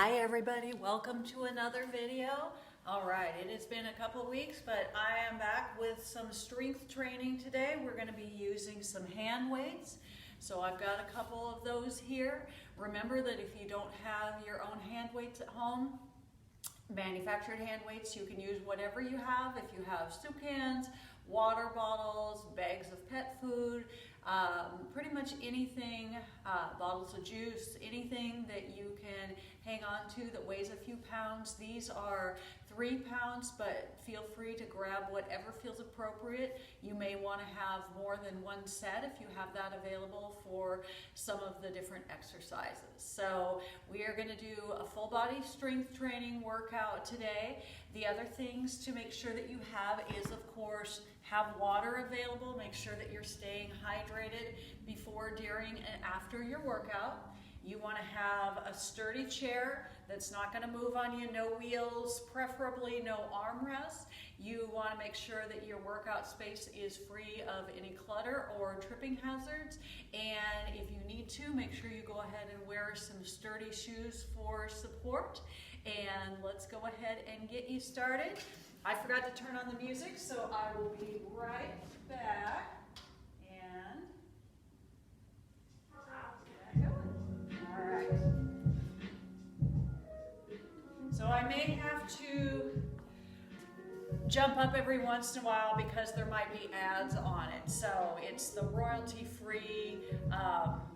Hi everybody, welcome to another video. All right, it has been a couple weeks, but I am back with some strength training today. We're going to be using some hand weights. So I've got a couple of those here. Remember that if you don't have your own hand weights at home, manufactured hand weights, you can use whatever you have. If you have soup cans, water bottles, bags of pet food, pretty much anything, bottles of juice, anything that you can hang on to that weighs a few pounds. These are 3 pounds, but feel free to grab whatever feels appropriate. You may want to have more than one set if you have that available for some of the different exercises. So we are going to do a full body strength training workout today. The other things to make sure that you have is, of course, have water available. Make sure that you're staying hydrated before, during, and after your workout. You want to have a sturdy chair that's not going to move on you, no wheels, preferably no armrests. You want to make sure that your workout space is free of any clutter or tripping hazards. And if you need to, make sure you go ahead and wear some sturdy shoes for support. And let's go ahead and get you started. I forgot to turn on the music, so I will be right back. And get that going. All right. So I may have to jump up every once in a while because there might be ads on it. So it's the royalty-free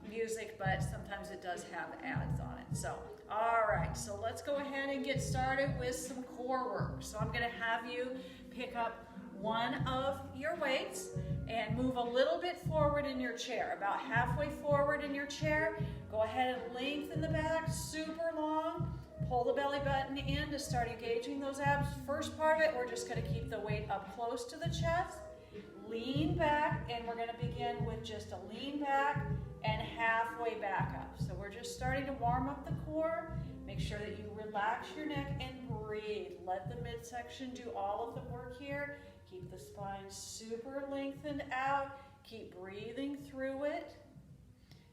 music, but sometimes it does have ads on it. So, all right, so let's go ahead and get started with some core work. So I'm going to have you pick up one of your weights and move a little bit forward in your chair, about halfway forward in your chair. Go ahead and lengthen the back super long. Pull the belly button in to start engaging those abs. First part of it, we're just going to keep the weight up close to the chest. Lean back, and we're going to begin with just a lean back and halfway back up. So we're just starting to warm up the core. Make sure that you relax your neck and breathe. Let the midsection do all of the work here. Keep the spine super lengthened out. Keep breathing through it.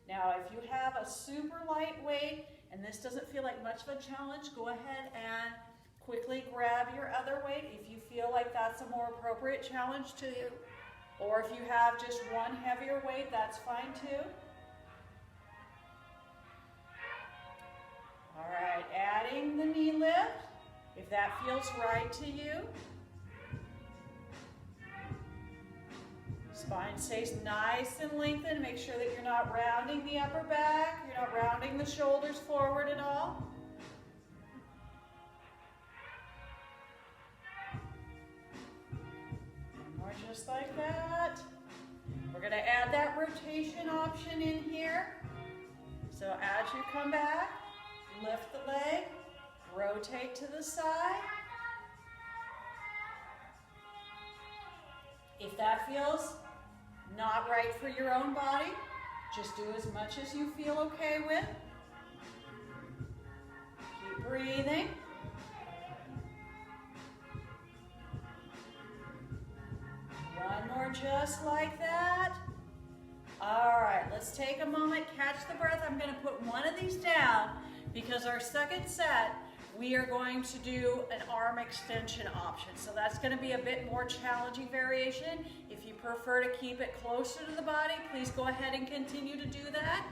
Now, if you have a super light weight and this doesn't feel like much of a challenge, go ahead and quickly grab your other weight if you feel like that's a more appropriate challenge to you. Or if you have just one heavier weight, that's fine too. All right, adding the knee lift, if that feels right to you. Spine stays nice and lengthened. Make sure that you're not rounding the upper back. You're not rounding the shoulders forward at all. More just like that. We're going to add that rotation option in here. So as you come back, lift the leg, rotate to the side. If that feels not right for your own body, just do as much as you feel okay with. Keep breathing. One more just like that. All right, let's take a moment, catch the breath. I'm going to put one of these down because our second set, we are going to do an arm extension option. So that's going to be a bit more challenging variation. If you prefer to keep it closer to the body, please go ahead and continue to do that.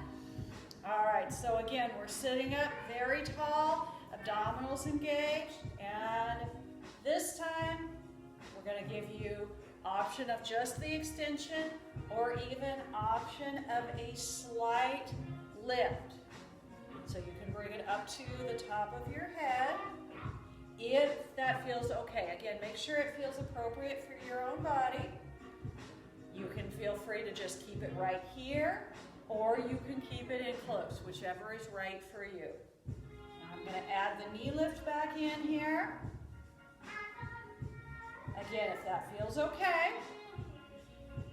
All right, so again, we're sitting up very tall, abdominals engaged, and this time we're going to give you option of just the extension or even option of a slight lift. So you can bring it up to the top of your head if that feels okay. Again, make sure it feels appropriate for your own body. You can feel free to just keep it right here, or you can keep it in close, whichever is right for you. Now I'm going to add the knee lift back in here. Again, if that feels okay,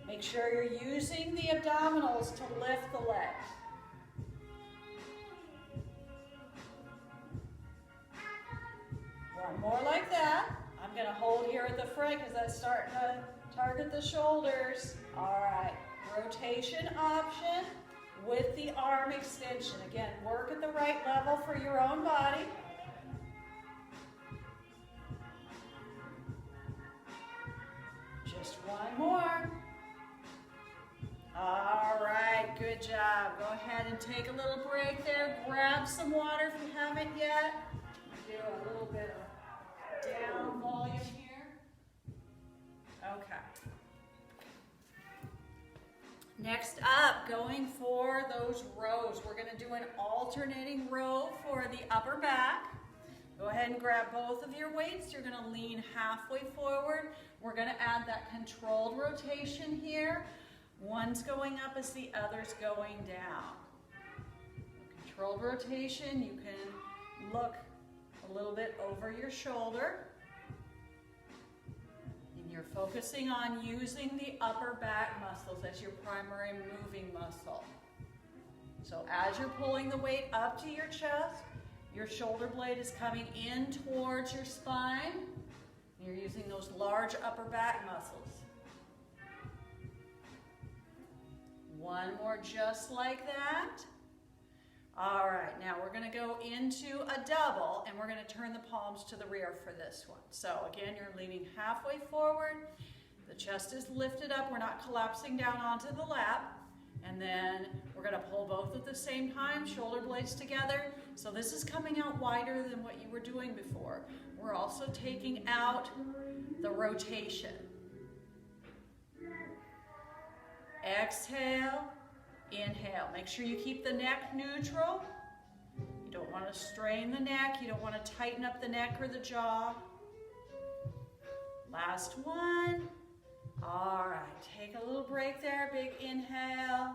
make sure you're using the abdominals to lift the legs. One more like that. I'm going to hold here at the front because that's starting to target the shoulders. All right, rotation option with the arm extension. Again, work at the right level for your own body. Just one more. All right, good job. Go ahead and take a little break there. Grab some water if you haven't yet. Do a little bit of down volume here. Okay. Next up, going for those rows. We're going to do an alternating row for the upper back. Go ahead and grab both of your weights. You're going to lean halfway forward. We're going to add that controlled rotation here. One's going up as the other's going down. Controlled rotation, you can look a little bit over your shoulder. And you're focusing on using the upper back muscles as your primary moving muscle. So as you're pulling the weight up to your chest, your shoulder blade is coming in towards your spine. You're using those large upper back muscles. One more just like that. All right, now we're going to go into a double, and we're going to turn the palms to the rear for this one. So again, you're leaning halfway forward. The chest is lifted up. We're not collapsing down onto the lap. And then we're going to pull both at the same time, shoulder blades together. So this is coming out wider than what you were doing before. We're also taking out the rotation. Exhale, inhale. Make sure you keep the neck neutral. You don't want to strain the neck. You don't want to tighten up the neck or the jaw. Last one. All right, take a little break there. Big inhale.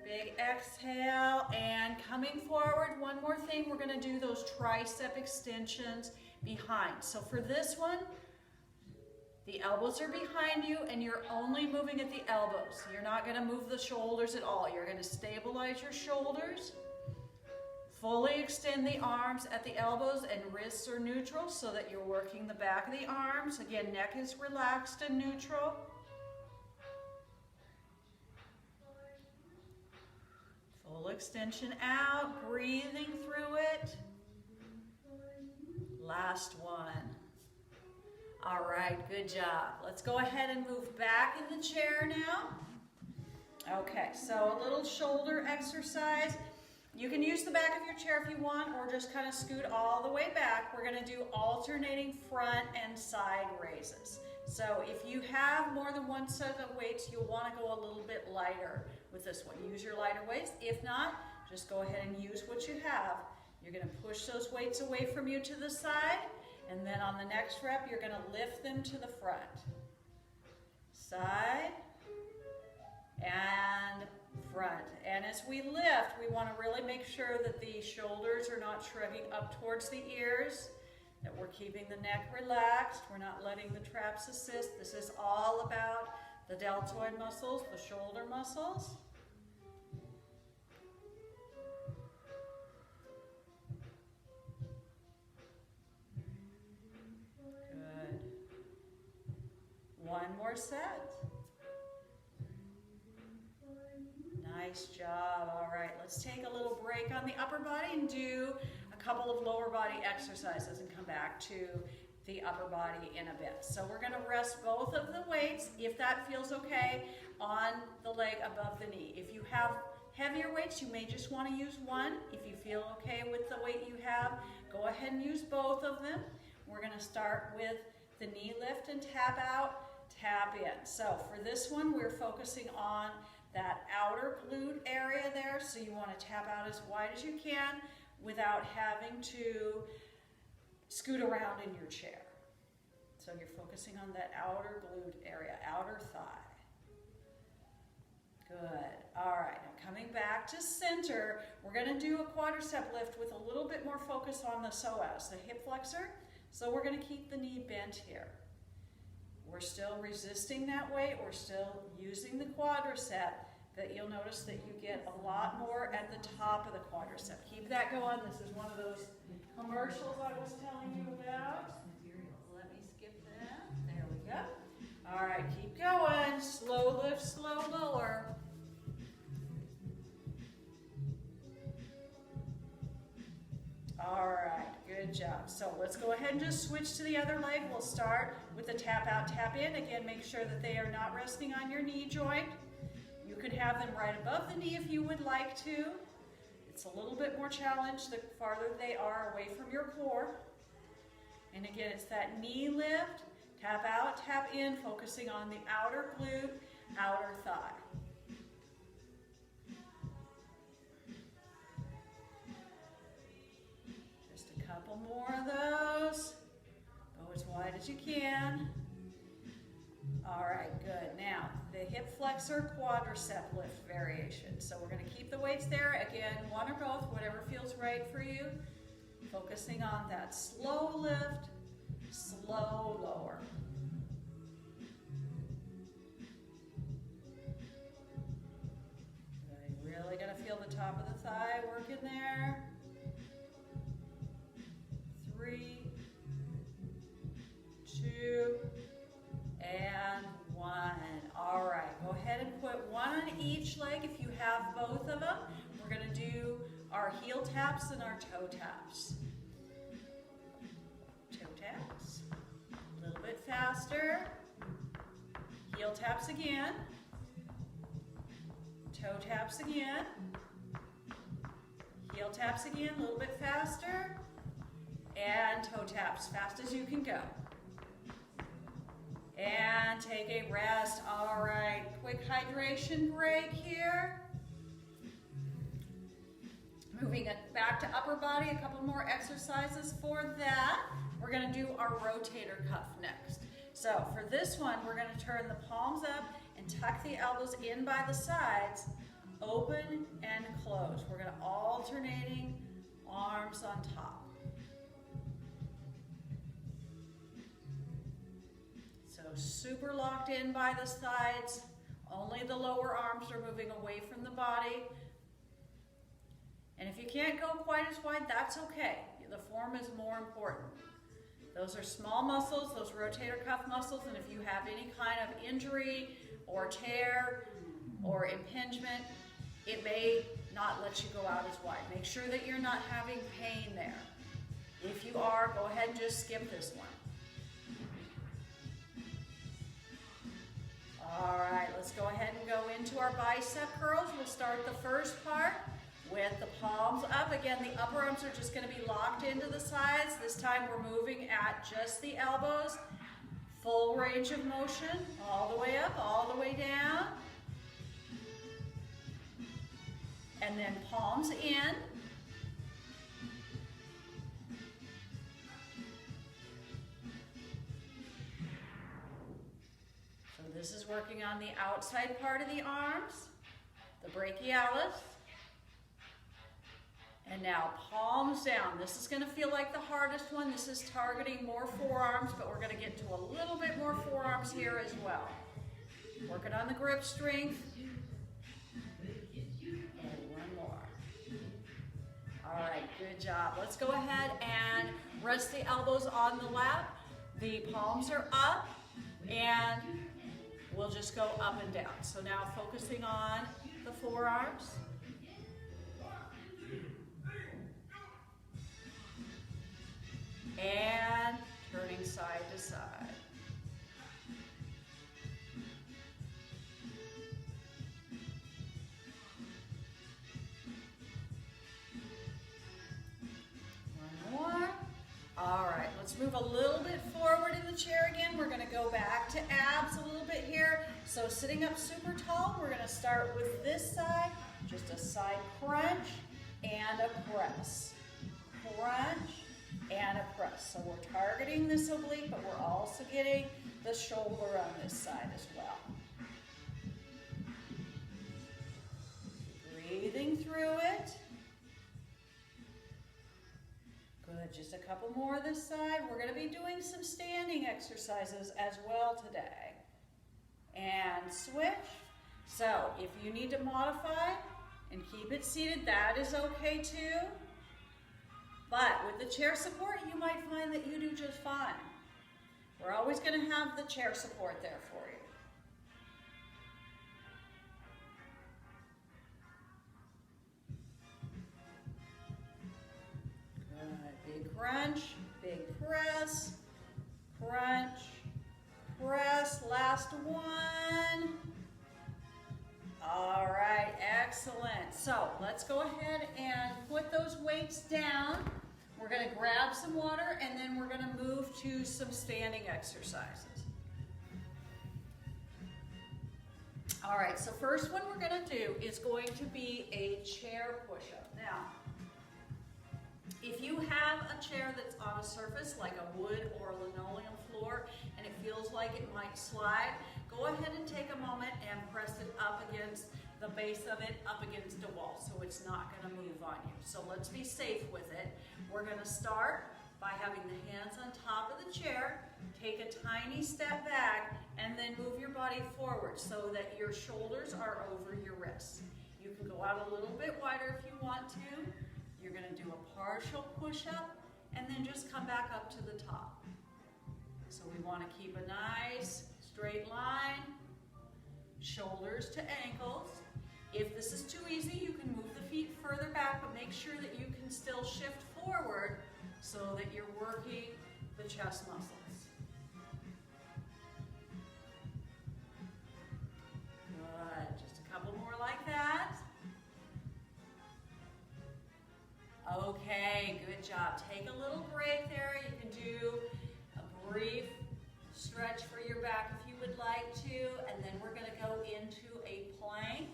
Big exhale. And coming forward, one more thing. We're going to do those tricep extensions behind. So for this one, the elbows are behind you and you're only moving at the elbows. You're not going to move the shoulders at all. You're going to stabilize your shoulders. Fully extend the arms at the elbows, and wrists are neutral so that you're working the back of the arms. Again, neck is relaxed and neutral. Full extension out, breathing through it. Last one. All right, good job. Let's go ahead and move back in the chair now. Okay, so a little shoulder exercise. You can use the back of your chair if you want, or just kind of scoot all the way back. We're going to do alternating front and side raises. So if you have more than one set of weights, you'll want to go a little bit lighter with this one. Use your lighter weights. If not, just go ahead and use what you have. You're going to push those weights away from you to the side. And then on the next rep, you're going to lift them to the front. Side and front. And as we lift, we want to really make sure that the shoulders are not shrugging up towards the ears, that we're keeping the neck relaxed. We're not letting the traps assist. This is all about the deltoid muscles, the shoulder muscles. One more set. Nice job. All right, let's take a little break on the upper body and do a couple of lower body exercises and come back to the upper body in a bit. So we're going to rest both of the weights, if that feels okay, on the leg above the knee. If you have heavier weights, you may just want to use one. If you feel okay with the weight you have, go ahead and use both of them. We're going to start with the knee lift and tap out. Tap in. So for this one, we're focusing on that outer glute area there. So you want to tap out as wide as you can without having to scoot around in your chair. So you're focusing on that outer glute area, outer thigh. Good. All right, now coming back to center, we're going to do a quadricep lift with a little bit more focus on the psoas, the hip flexor. So we're going to keep the knee bent here. We're still resisting that weight. We're still using the quadricep, but you'll notice that you get a lot more at the top of the quadricep. Keep that going. This is one of those commercials I was telling you about. Let me skip that. There we go. All right, keep going. Slow lift, slow lower. All right, good Good job. So let's go ahead and just switch to the other leg. We'll start with the tap out, tap in. Again, make sure that they are not resting on your knee joint. You could have them right above the knee if you would like to. It's a little bit more challenge the farther they are away from your core. And again, it's that knee lift, tap out, tap in, focusing on the outer glute, outer thigh. Just a couple more of those. Go as wide as you can. All right, good. Now, the hip flexor quadricep lift variation. So we're going to keep the weights there. Again, one or both, whatever feels right for you. Focusing on that slow lift, slow lower. Good. Really going to feel the top of the thigh working there. 3, 2, and 1. All right, go ahead and put one on each leg if you have both of them. We're going to do our heel taps and our toe taps. Toe taps. A little bit faster. Heel taps again. Toe taps again. Heel taps again, a little bit faster. And toe taps, fast as you can go. And take a rest. All right, quick hydration break here. Moving it back to upper body, a couple more exercises for that. We're going to do our rotator cuff next. So for this one, we're going to turn the palms up and tuck the elbows in by the sides, open and close. We're going to alternating arms on top. Super locked in by the sides. Only the lower arms are moving away from the body. And if you can't go quite as wide, that's okay. The form is more important. Those are small muscles, those rotator cuff muscles, and if you have any kind of injury or tear or impingement, it may not let you go out as wide. Make sure that you're not having pain there. If you are, go ahead and just skip this one. All right, let's go ahead and go into our bicep curls. We'll start the first part with the palms up. Again, the upper arms are just going to be locked into the sides. This time we're moving at just the elbows. Full range of motion, all the way up, all the way down. And then palms in. This is working on the outside part of the arms, the brachialis. And now palms down. This is going to feel like the hardest one. This is targeting more forearms, but we're going to get to a little bit more forearms here as well. Working on the grip strength. And one more. All right, good job. Let's go ahead and rest the elbows on the lap. The palms are up, and we'll just go up and down. So now focusing on the forearms. And turning side to side. One more. All right, let's move a little bit forward in the chair again. We're going to go back to abs a little bit here. So sitting up super tall, we're going to start with this side, just a side crunch and a press. Crunch and a press. So we're targeting this oblique, but we're also getting the shoulder on this side as well. Breathing through it. Good, just a couple more this side. We're going to be doing some standing exercises as well today. And switch. So if you need to modify and keep it seated, that is okay too. But with the chair support, you might find that you do just fine. We're always going to have the chair support there for you. Good, big crunch, big press, crunch, press, last one. All right, excellent. So let's go ahead and put those weights down. We're gonna grab some water and then we're gonna move to some standing exercises. All right, so first one we're gonna do is going to be a chair push-up. Now, if you have a chair that's on a surface like a wood or a linoleum floor and it feels like it might slide, go ahead and take a moment and press it up against the base of it, up against a wall, so it's not gonna move on you. So let's be safe with it. We're gonna start by having the hands on top of the chair, take a tiny step back, and then move your body forward so that your shoulders are over your wrists. You can go out a little bit wider if you want to. You're gonna do a partial push-up, and then just come back up to the top. So we wanna keep a nice straight line, shoulders to ankles. If this is too easy, you can move the feet further back, but make sure that you can still shift forward so that you're working the chest muscles. Good, just a couple more like that. Okay, good job. Take a little break there. You can do a brief stretch for your back if you would like to, and then we're going to go into a plank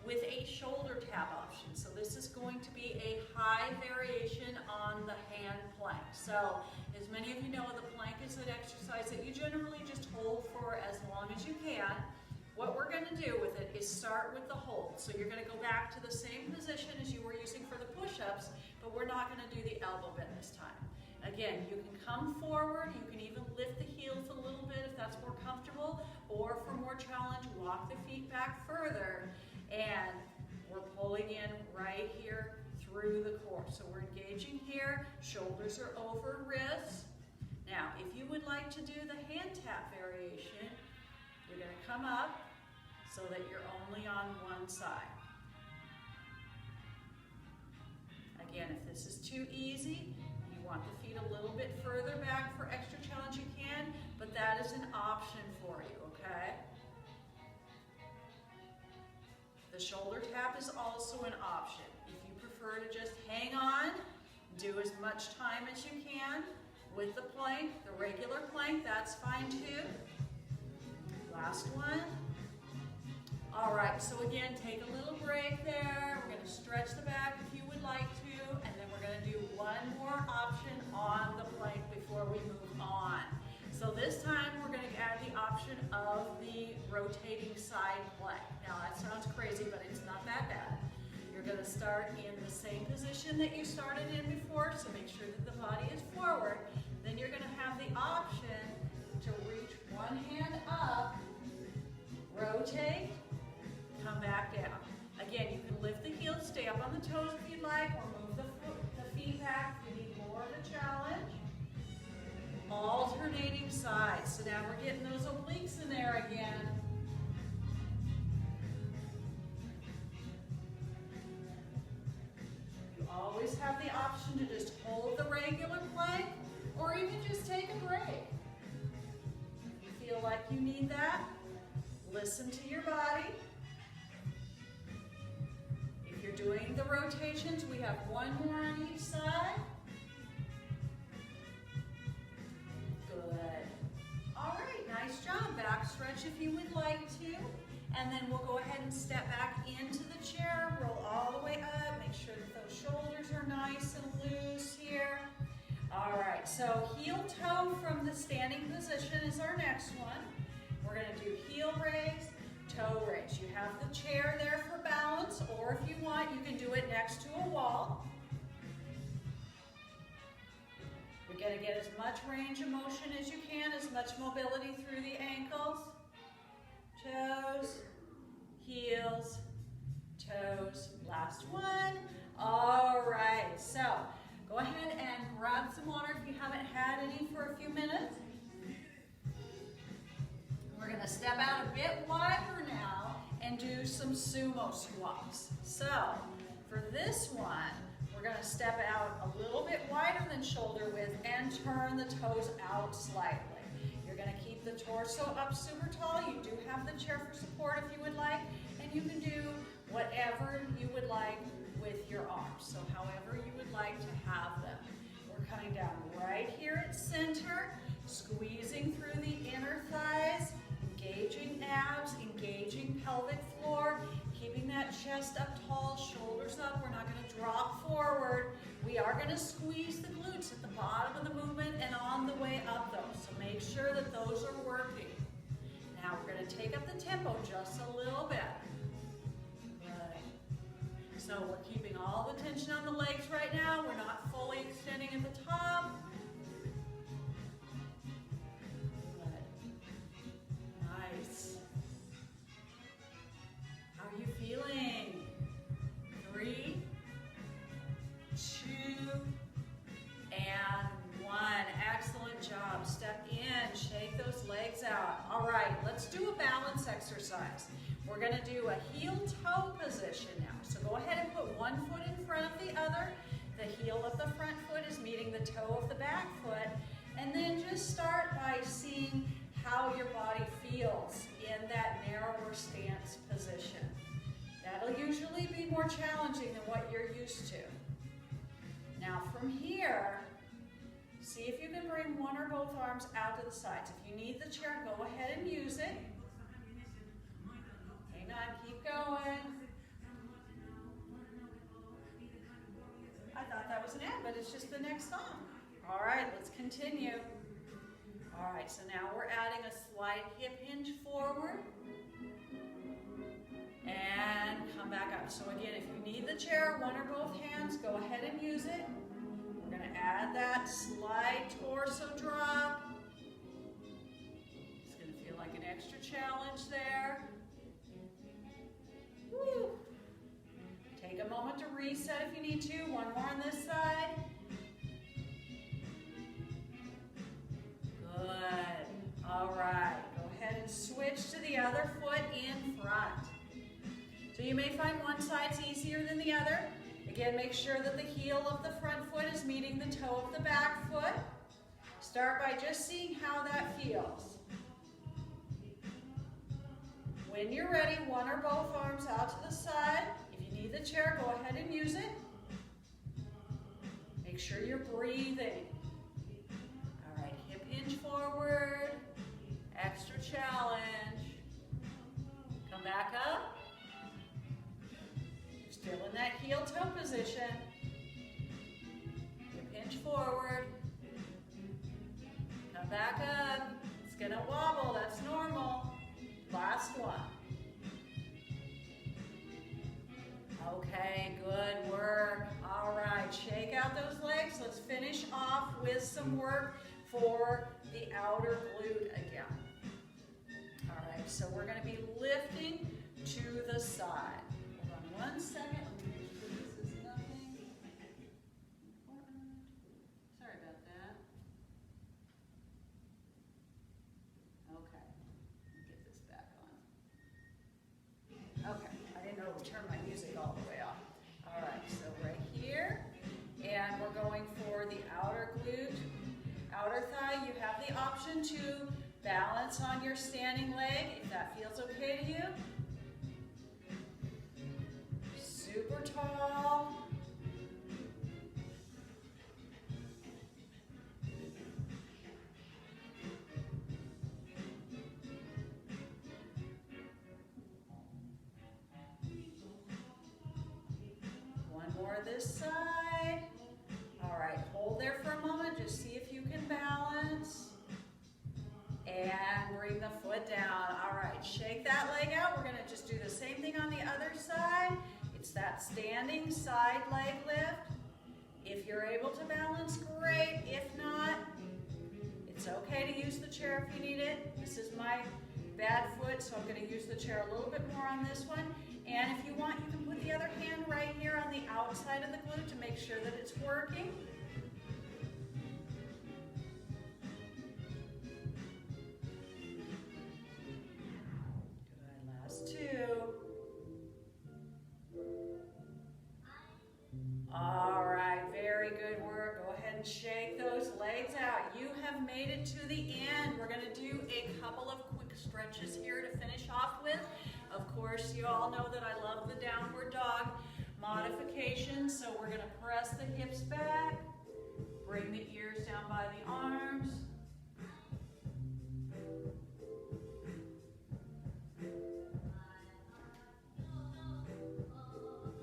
with a shoulder tap option. So this is going to be a high variation on the hand plank. So as many of you know, the plank is an exercise that you generally just hold for as long as you can. What we're going to do with it is start with the hold. So you're going to go back to the same position as you were using for the push-ups, but we're not going to do the elbow bend this time. Again, you can come forward, you can even lift the heels a little bit if that's more comfortable, or for more challenge, walk the feet back further, and we're pulling in right here through the core. So we're engaging here, shoulders are over wrists. Now, if you would like to do the hand tap variation, you're going to come up so that you're only on one side. Again, if this is too easy, you want the feet a little bit further back for extra challenge, you can, but that is an option for you, okay? The shoulder tap is also an option. If you prefer to just hang on, do as much time as you can with the plank, the regular plank, that's fine too. Last one. All right, so again, take a little break there. We're gonna stretch the back if you would like to, and then we're gonna do one more option on the plank before we move on. So this time we're gonna add the option of the rotating side plank. Now that sounds crazy, but it's not that bad. You're gonna start in the same position that you started in before, so make sure that the body is forward. Then you're gonna have the option to reach one hand up, rotate, come back down. Again, you can lift the heels, stay up on the toes if you'd like, or move the feet back if you need more of a challenge. Alternating sides. So now we're getting those obliques in there again. You always have the option to just hold the regular plank, or even just take a break. If you feel like you need that, listen to your body. If you're doing the rotations, we have one more on each side. Good. All right, nice job. Back stretch if you would like to. And then we'll go ahead and step back into the chair, roll all the way up, make sure that those shoulders are nice and loose here. All right, so heel toe from the standing position is our next one. We're gonna do heel raise, toe raise. You have the chair there for balance, or if you want, you can do it next to a wall. You're gonna get as much range of motion as you can, as much mobility through the ankles, toes, heels, toes. Last one. All right, so go ahead and grab some water if you haven't had any for a few minutes. We're gonna step out a bit wider now and do some sumo squats. So for this one, we're gonna step out a little bit wider than and shoulder width and turn the toes out slightly. You're going to keep the torso up super tall. You do have the chair for support if you would like, and you can do whatever you would like with your arms. So however you would like to have them. We're coming down right here at center, squeezing through the inner thighs, engaging abs, engaging pelvic floor, keeping that chest up tall, shoulders up. We're not going to drop forward. We are going to squeeze the glutes at the bottom of the movement and on the way up though. So make sure that those are working. Now we're going to take up the tempo just a little bit. Good. So we're keeping all the tension on the legs right now. We're not fully extending at the top. Good. Nice. How are you feeling? 3, 2, and 1. Excellent job. Step in, shake those legs out. All right, let's do a balance exercise. We're going to do a heel-toe position now. So go ahead and put one foot in front of the other. The heel of the front foot is meeting the toe of the back foot. And then just start by seeing how your body feels in that narrower stance position. That'll usually be more challenging than what you're used to. Now from here, see if you can bring one or both arms out to the sides. If you need the chair, go ahead and use it. Hang on, keep going. I thought that was an ad, but it's just the next song. All right, let's continue. All right, so now we're adding a slight hip hinge forward. And come back up. So again, if you need the chair, one or both hands, go ahead and use it. We're going to add that slight torso drop. It's going to feel like an extra challenge there. Woo. Take a moment to reset if you need to. One more on this side. Good. All right. Go ahead and switch to the other foot in front. So you may find one side's easier than the other. Again, make sure that the heel of the front foot is meeting the toe of the back foot. Start by just seeing how that feels. When you're ready, one or both arms out to the side. If you need the chair, go ahead and use it. Make sure you're breathing. All right, hip hinge forward. Extra challenge. Come back up. Still in that heel-toe position. Hip hinge forward. Come back up. It's gonna wobble, that's normal. Last one. Okay, good work. All right, shake out those legs. Let's finish off with some work for the outer glute again. All right, so we're gonna be lifting to the side. 1 second. This is nothing. Sorry about that. Okay. Get this back on. Okay. I didn't know to turn my music all the way off. All right. So right here, and we're going for the outer glute, outer thigh. You have the option to balance on your standing leg if that feels okay to you. Super tall. One more this side. All right, hold there for a moment. Just see if you can balance. And bring the foot down. All right, shake that leg out. We're going to just do the same thing on the other side. It's that standing side leg lift. If you're able to balance, great. If not, it's okay to use the chair if you need it. This is my bad foot, so I'm going to use the chair a little bit more on this one. And if you want, you can put the other hand right here on the outside of the glute to make sure that it's working. Good, last two. All right, very good work. Go ahead and shake. lights out. You have made it to the end. We're gonna do a couple of quick stretches here to finish off with. Of course, you all know that I love the downward dog modification, so we're gonna press the hips back, bring the ears down by the arms.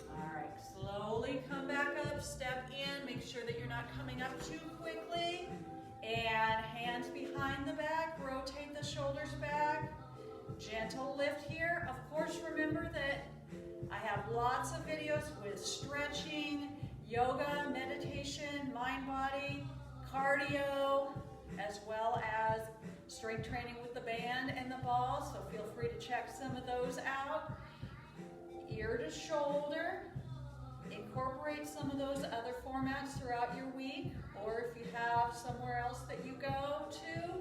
All right, slowly come back up, step in, make sure that you're not coming up too quickly. And hands behind the back, rotate the shoulders back. Gentle lift here. Of course, remember that I have lots of videos with stretching, yoga, meditation, mind body, cardio, as well as strength training with the band and the ball, so feel free to check some of those out. Ear to shoulder. Incorporate some of those other formats throughout your week, or if you have somewhere else that you go to,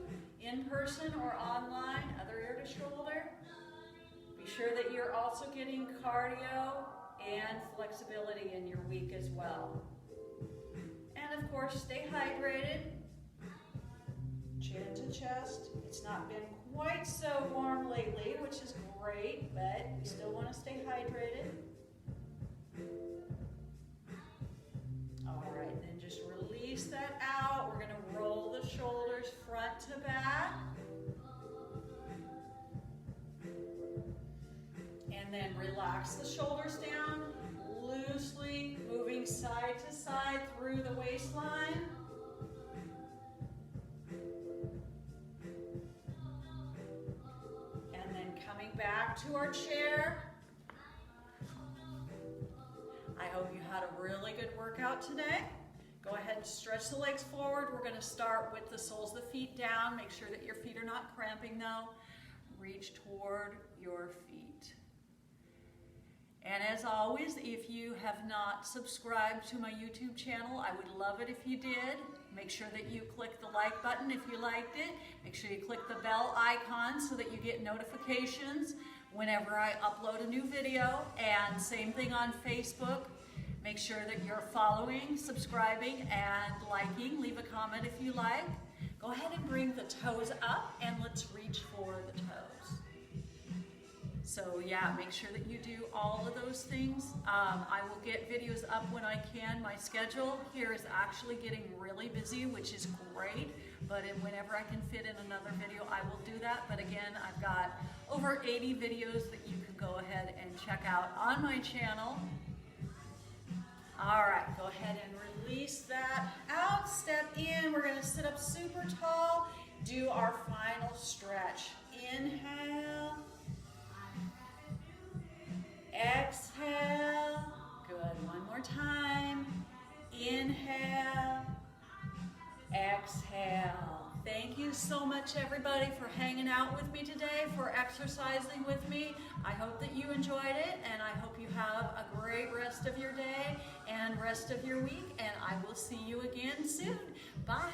in person or online, other ear to shoulder. Be sure that you're also getting cardio and flexibility in your week as well. And of course, stay hydrated. Chin to chest. It's not been quite so warm lately, which is great, but we still want to stay hydrated. All right, then just release that out. We're going to roll the shoulders front to back. And then relax the shoulders down, loosely moving side to side through the waistline. And then coming back to our chair. I hope you had a really good workout today. Go ahead and stretch the legs forward. We're going to start with the soles of the feet down. Make sure that your feet are not cramping though. Reach toward your feet. And as always, if you have not subscribed to my YouTube channel, I would love it if you did. Make sure that you click the like button if you liked it. Make sure you click the bell icon so that you get notifications whenever I upload a new video. And same thing on Facebook. Make sure that you're following, subscribing, and liking. Leave a comment if you like. Go ahead and bring the toes up, and let's reach for the toes. So yeah, make sure that you do all of those things. I will get videos up when I can. My schedule here is actually getting really busy, which is great. But whenever I can fit in another video, I will do that. But again, I've got over 80 videos that you can go ahead and check out on my channel. All right, go ahead and release that out. Step in. We're going to sit up super tall. Do our final stretch. Inhale. Exhale. Good. One more time. Inhale. Exhale. Thank you so much, everybody, for hanging out with me today, for exercising with me. I hope that you enjoyed it, and I hope you have a great rest of your day and rest of your week, and I will see you again soon. Bye.